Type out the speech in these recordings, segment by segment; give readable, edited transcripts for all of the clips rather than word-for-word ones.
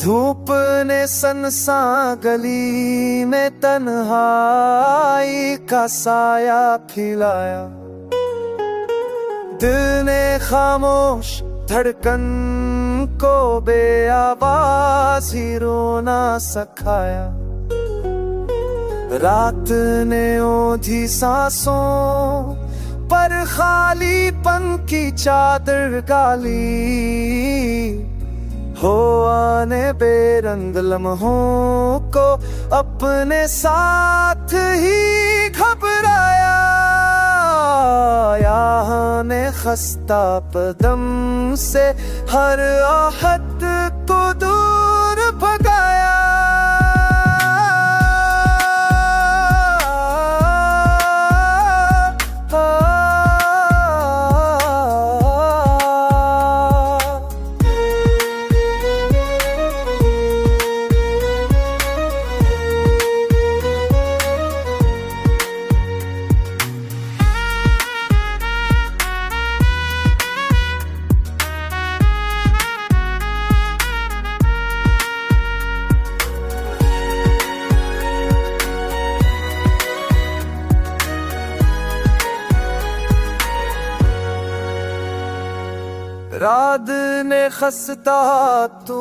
धूप ने सनसा गली में तन्हाई का साया खिलाया। दिल ने खामोश धड़कन को बेआवाज ही रोना सिखाया। रात ने ओंधी सांसों पर खालीपन की चादर डाली। हो आने बेरंग लम्हों को अपने साथ ही घबराया। यहाँ ने खस्ता पदम से हर आहत को दूर भगाया। रात ने खस्ता तू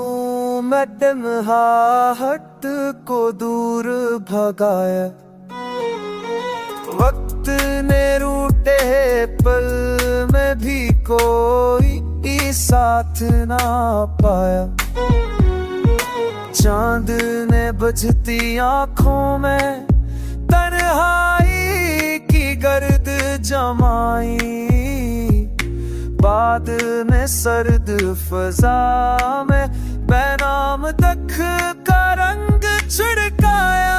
मैं तन्हाहट को दूर भगाया। वक्त ने रूठे पल में भी कोई साथ ना पाया। चांद ने बुझती आँखों में तन्हाई की गर्द जमाई। बाद में सर्द फजा में बैनाम तक का रंग छिड़काया।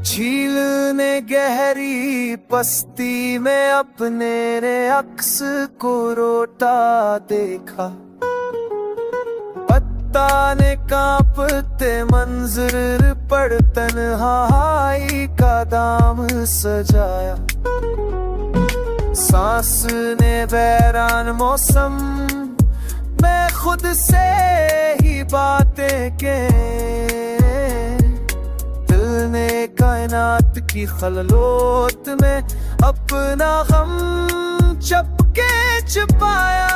झील ने गहरी पस्ती में अपने ने अक्स को रोता देखा। पत्ता ने कांपते मंजर पर तन्हाई का दाम सजाया। सांस ने वैरान मौसम में खुद से ही बातें के। ने कायनात की खललोत में अपना गम चपके छुपाया।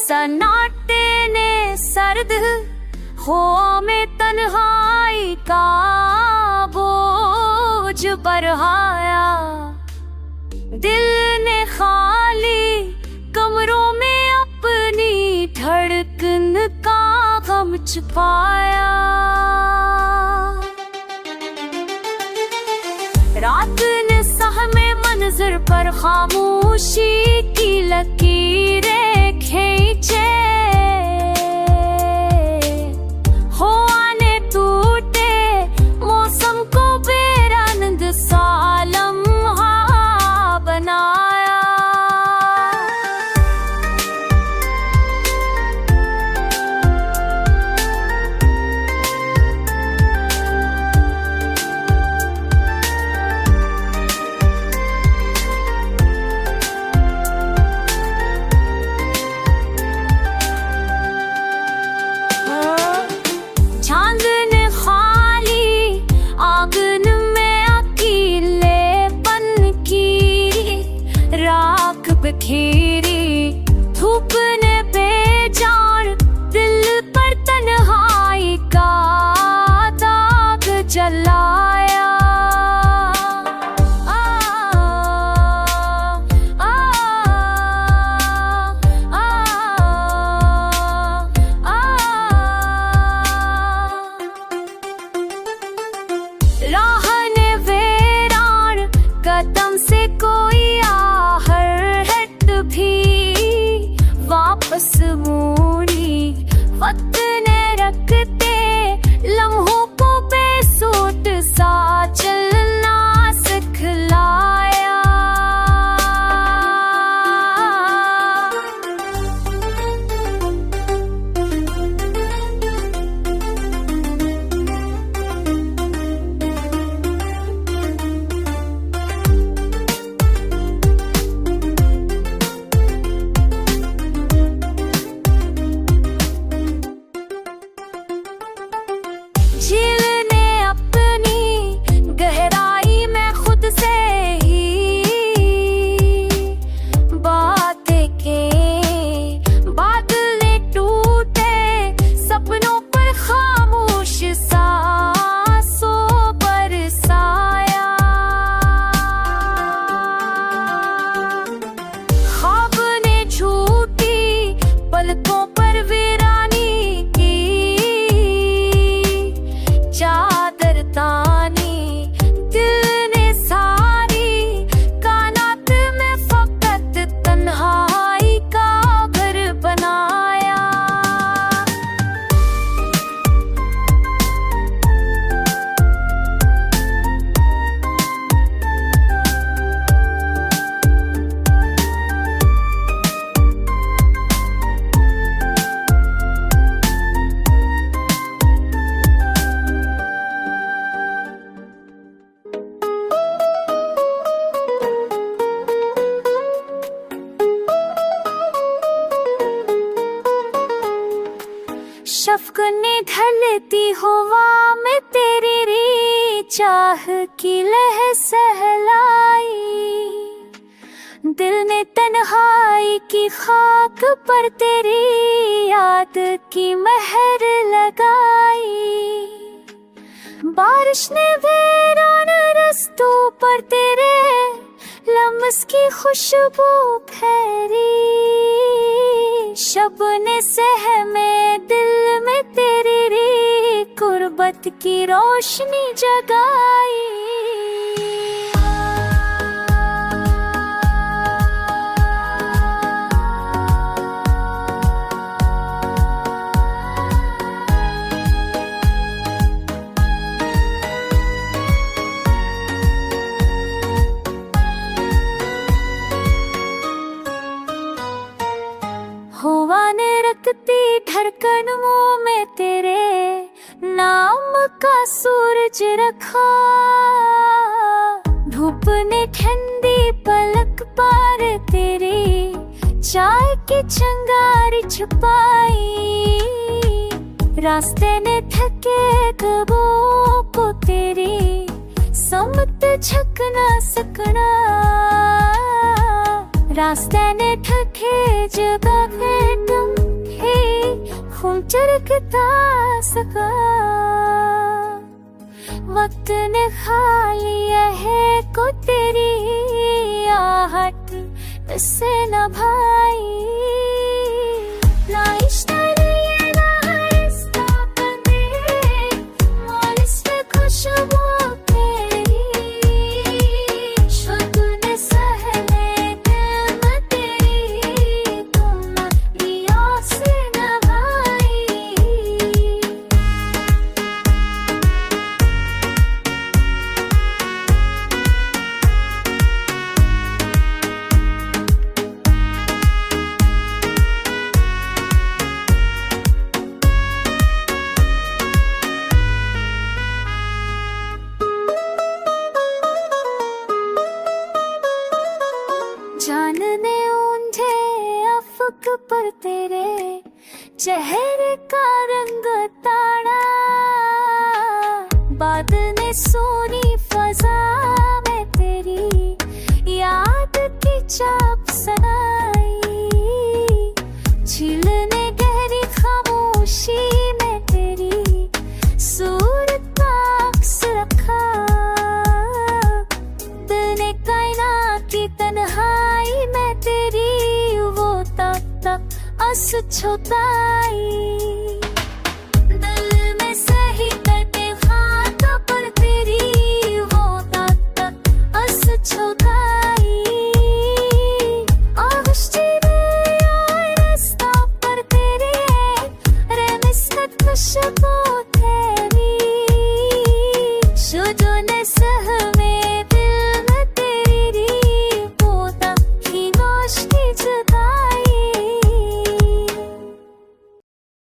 सन्नाटे ने सर्द हो में तन्हाई का बोझ बढ़ाया। दिल ने खाली कमरों में अपनी धड़कन का गम छुपाया। रात ने सहमे मंजर पर खामोशी की लकीरें खींचे। हो आने टूटे मौसम को बेरंग सा लम्हा घेरी, धूप ने बेजान दिल पर तन्हाई का दाग जलाया। राह ने वीरान कदम से कोई आहट भी वापस मोड़ी, वक्त ने रखते लम्हों को बेसुध सा चलना सिखलाया। झील ने अपनी गहराई में खुद से ही बातें की, बादल टूटे सपनों पर खामोश सांसों बरसाया। ख्वाब ने झूठी पलकों पर वीरानी की चादर तानी, दिल ने सारी कायनात में फकत तन्हाई का घर बनाया। शफ़क़ ने ढलती हवा में तेरी री चाह की लहर सहलाई, दिल ने तन्हाई की खाक पर तेरी याद की मेहर लगाई। बारिश ने वीरान रस्तों पर तेरे लम्स की खुशबू फैली, शब ने सहमे दिल में तेरी री कुर्बत की रोशनी जगाई। हवा ने रखती धड़कन मुंह में तेरे नाम का सूरज रखा, धूप ने ठंडी पलक पर तेरी चाय की चिंगारी छुपाई। रास्ते ने थके कदमों को तेरी समत झक ना सकना, रास्ते ने ठके जगह पे तुम ही खून चरकता सका। वक्त ने खा लिया है को तेरी आहट से न भाई। खुशबू खुशबू